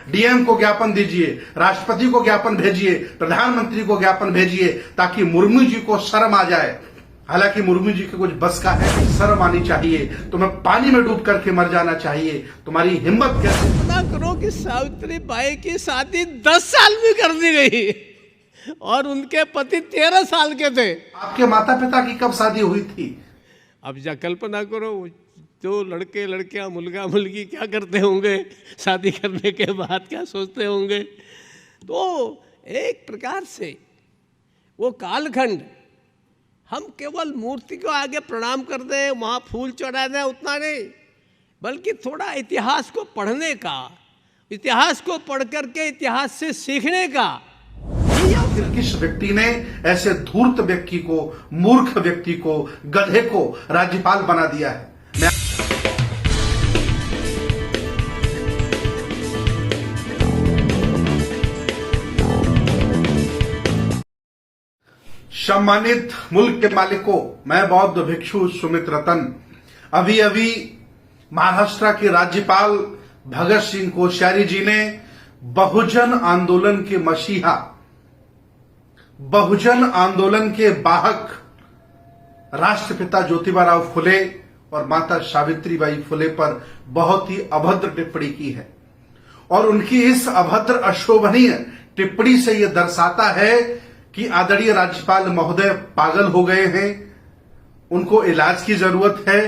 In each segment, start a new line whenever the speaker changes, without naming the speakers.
DM को ज्ञापन दीजिए, राष्ट्रपति को ज्ञापन भेजिए, प्रधानमंत्री को ज्ञापन भेजिए, ताकि मुर्मू जी को शर्म आ जाए। हालांकि मुर्मू जी के कुछ बस का है, शर्म आनी चाहिए। तुम्हें पानी में डूब करके मर जाना चाहिए। तुम्हारी हिम्मत कैसे?
इतना करो कि सावित्री बाई की शादी 10 साल में कर दी गई और उनके पति 13 साल के थे।
आपके माता पिता की कब शादी हुई थी?
अब जा कल्पना करो, जो लड़के लड़कियां, मुलगा मुलगी क्या करते होंगे, शादी करने के बाद क्या सोचते होंगे। तो एक प्रकार से वो कालखंड, हम केवल मूर्ति को आगे प्रणाम कर दें, वहाँ फूल चढ़ा दें, उतना नहीं, बल्कि थोड़ा इतिहास को पढ़ने का, इतिहास को पढ़ करके इतिहास से सीखने का।
फिर किस व्यक्ति ने ऐसे धूर्त व्यक्ति को, मूर्ख व्यक्ति को, गधे को राज्यपाल बना दिया है? सम्मानित मुल्क के मालिकों, मैं बौद्ध भिक्षु सुमित रतन अभी अभी महाराष्ट्र के राज्यपाल भगत सिंह कोश्यारी जी ने बहुजन आंदोलन के मसीहा, बहुजन आंदोलन के वाहक राष्ट्रपिता ज्योतिबा फुले और माता सावित्रीबाई फुले पर बहुत ही अभद्र टिप्पणी की है। और उनकी इस अभद्र अशोभनीय टिप्पणी से यह दर्शाता है कि आदरणीय राज्यपाल महोदय पागल हो गए हैं, उनको इलाज की जरूरत है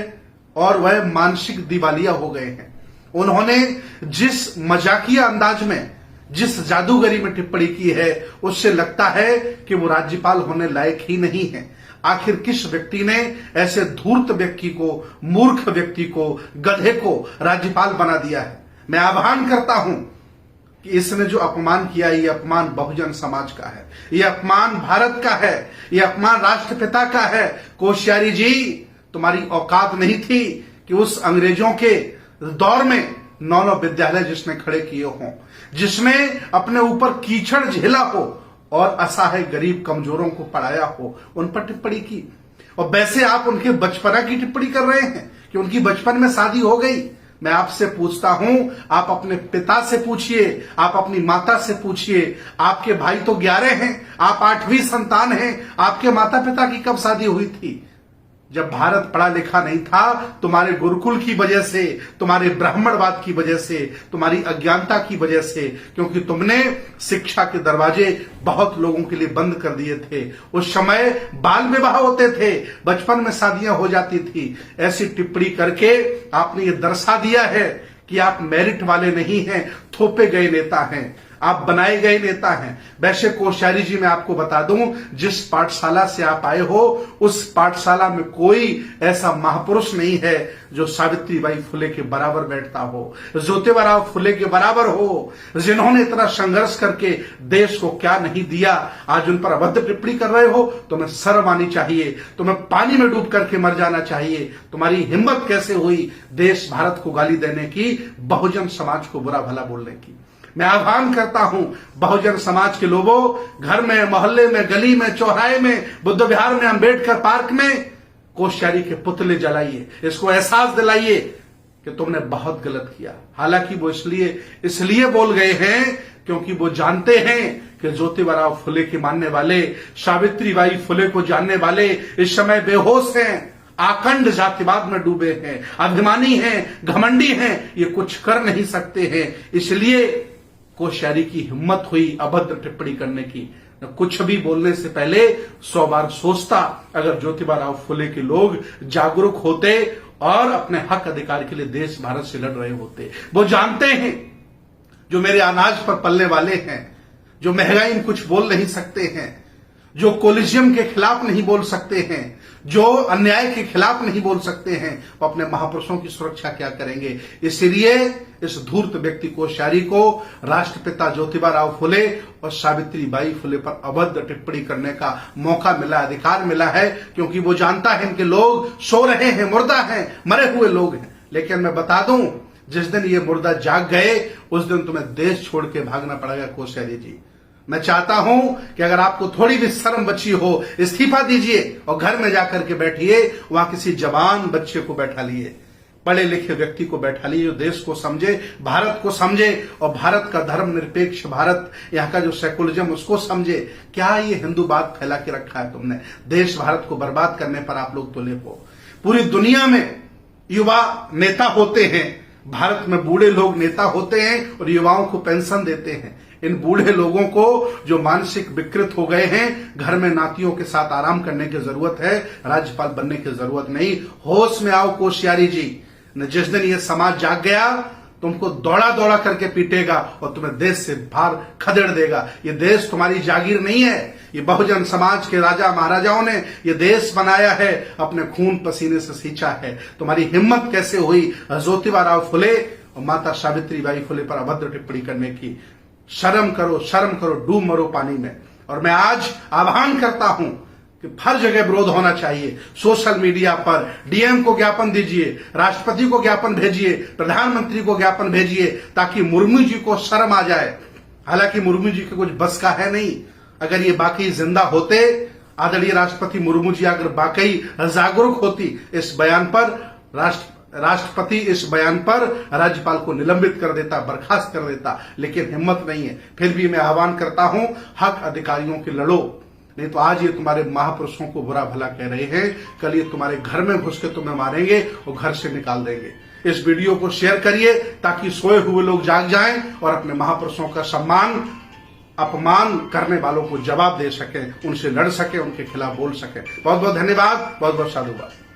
और वह मानसिक दिवालिया हो गए हैं। उन्होंने जिस मजाकिया अंदाज में, जिस जादूगरी में टिप्पणी की है, उससे लगता है कि वो राज्यपाल होने लायक ही नहीं है। आखिर किस व्यक्ति ने ऐसे धूर्त व्यक्ति को, मूर्ख व्यक्ति को, गधे को राज्यपाल बना दिया है? मैं आह्वान करता हूं कि इसने जो अपमान किया, ये अपमान बहुजन समाज का है, ये अपमान भारत का है, ये अपमान राष्ट्रपिता का है। कोश्यारी जी, तुम्हारी औकात नहीं थी कि उस अंग्रेजों के दौर में 9 विद्यालय जिसने खड़े किए हों, जिसने अपने ऊपर कीचड़ झेला हो और असहाय गरीब कमजोरों को पढ़ाया हो, उन पर टिप्पणी की। और वैसे आप उनके बचपना की टिप्पणी कर रहे हैं कि उनकी बचपन में शादी हो गई। मैं आपसे पूछता हूं, आप अपने पिता से पूछिए, आप अपनी माता से पूछिए। आपके भाई तो 11 हैं, आप 8वीं संतान हैं। आपके माता पिता की कब शादी हुई थी? जब भारत पढ़ा लिखा नहीं था, तुम्हारे गुरुकुल की वजह से, तुम्हारे ब्राह्मणवाद की वजह से, तुम्हारी अज्ञानता की वजह से, क्योंकि तुमने शिक्षा के दरवाजे बहुत लोगों के लिए बंद कर दिए थे। उस समय बाल विवाह होते थे, बचपन में शादियां हो जाती थी। ऐसी टिप्पणी करके आपने ये दर्शा दिया है कि आप मेरिट वाले नहीं हैं, थोपे गए नेता हैं, आप बनाए गए नेता हैं। वैसे कोश्यारी जी, मैं आपको बता दूं, जिस पाठशाला से आप आए हो, उस पाठशाला में कोई ऐसा महापुरुष नहीं है जो सावित्रीबाई फुले के बराबर बैठता हो, ज्योतिबा फुले के बराबर हो, जिन्होंने इतना संघर्ष करके देश को क्या नहीं दिया। आज उन पर अभद्र टिप्पणी कर रहे हो, तुम्हें शर्म आनी चाहिए। तुम्हें पानी में डूब करके मर जाना चाहिए। तुम्हारी हिम्मत कैसे हुई देश भारत को गाली देने की, बहुजन समाज को बुरा भला बोलने की? मैं आह्वान करता हूं बहुजन समाज के लोगों, घर में, मोहल्ले में, गली में, चौराहे में, बुद्ध विहार में, अंबेडकर पार्क में कोश्यारी के पुतले जलाइए। इसको एहसास दिलाइए कि तुमने बहुत गलत किया। हालांकि वो इसलिए बोल गए हैं क्योंकि वो जानते हैं कि ज्योतिबा फुले के मानने वाले, सावित्रीबाई फुले को जानने वाले इस समय बेहोश हैं, आखंड जातिवाद में डूबे हैं, अभिमानी हैं, घमंडी हैं, ये कुछ कर नहीं सकते हैं। इसलिए कोश्यारी की हिम्मत हुई अभद्र टिप्पणी करने की। कुछ भी बोलने से पहले 100 बार सोचता। अगर ज्योतिबा फुले के लोग जागरूक होते और अपने हक अधिकार के लिए देश भारत से लड़ रहे होते। वो जानते हैं जो मेरे अनाज पर पलने वाले हैं, जो महंगाई में कुछ बोल नहीं सकते हैं, जो कोलिजियम के खिलाफ नहीं बोल सकते हैं, जो अन्याय के खिलाफ नहीं बोल सकते हैं, वो अपने महापुरुषों की सुरक्षा क्या करेंगे? इसलिए इस धूर्त व्यक्ति कोश्यारी को राष्ट्रपिता ज्योतिबा फुले और सावित्रीबाई फुले पर अभद्र टिप्पणी करने का मौका मिला, अधिकार मिला है, क्योंकि वो जानता है इनके लोग सो रहे हैं, मुर्दा हैं, मरे हुए लोग हैं। लेकिन मैं बता दूं, जिस दिन ये मुर्दा जाग गए, उस दिन तुम्हें देश छोड़ के भागना पड़ेगा कोश्यारी जी। मैं चाहता हूं कि अगर आपको थोड़ी भी शर्म बची हो, इस्तीफा दीजिए और घर में जाकर के बैठिए, वहां किसी जवान बच्चे को बैठा लिए, पढ़े लिखे व्यक्ति को बैठा लीजिए, जो देश को समझे, भारत को समझे और भारत का धर्म निरपेक्ष भारत, यहाँ का जो सेकुलरिज्म उसको समझे। क्या ये हिंदूवाद फैला के रखा है तुमने? देश भारत को बर्बाद करने पर आप लोग तुले हो। पूरी दुनिया में युवा नेता होते हैं, भारत में बूढ़े लोग नेता होते हैं और युवाओं को पेंशन देते हैं। इन बूढ़े लोगों को जो मानसिक विकृत हो गए हैं, घर में नातियों के साथ आराम करने की जरूरत है, राज्यपाल बनने की जरूरत नहीं। होश में आओ कोश्यारी जी, जिस दिन ये समाज जाग गया तुमको दौड़ा दौड़ा करके पीटेगा और तुम्हें देश से बाहर खदेड़ देगा। ये देश तुम्हारी जागीर नहीं है, ये बहुजन समाज के राजा महाराजाओं ने ये देश बनाया है, अपने खून पसीने से सींचा है। तुम्हारी हिम्मत कैसे हुई ज्योतिबा राव फुले और माता सावित्रीबाई फुले पर अभद्र टिप्पणी करने की? शर्म करो, डूब मरो पानी में। और मैं आज आह्वान करता हूं कि हर जगह विरोध होना चाहिए। सोशल मीडिया पर डीएम को ज्ञापन दीजिए, राष्ट्रपति को ज्ञापन भेजिए, प्रधानमंत्री को ज्ञापन भेजिए, ताकि मुर्मू जी को शर्म आ जाए। हालांकि मुर्मू जी के कुछ बस का है नहीं। अगर ये बाकी जिंदा होते, आदरणीय राष्ट्रपति मुर्मू जी अगर वाकई जागरूक होती इस बयान पर, राष्ट्रपति इस बयान पर राज्यपाल को निलंबित कर देता, बर्खास्त कर देता, लेकिन हिम्मत नहीं है। फिर भी मैं आह्वान करता हूं, हक अधिकारियों की लड़ो, नहीं तो आज ये तुम्हारे महापुरुषों को बुरा भला कह रहे हैं, कल ये तुम्हारे घर में घुस के तुम्हें मारेंगे और घर से निकाल देंगे। इस वीडियो को शेयर करिए ताकि सोए हुए लोग जाग जाएं और अपने महापुरुषों का सम्मान अपमान करने वालों को जवाब दे सके, उनसे लड़ सके, उनके खिलाफ बोल सके। बहुत बहुत धन्यवाद, बहुत बहुत साधुवाद।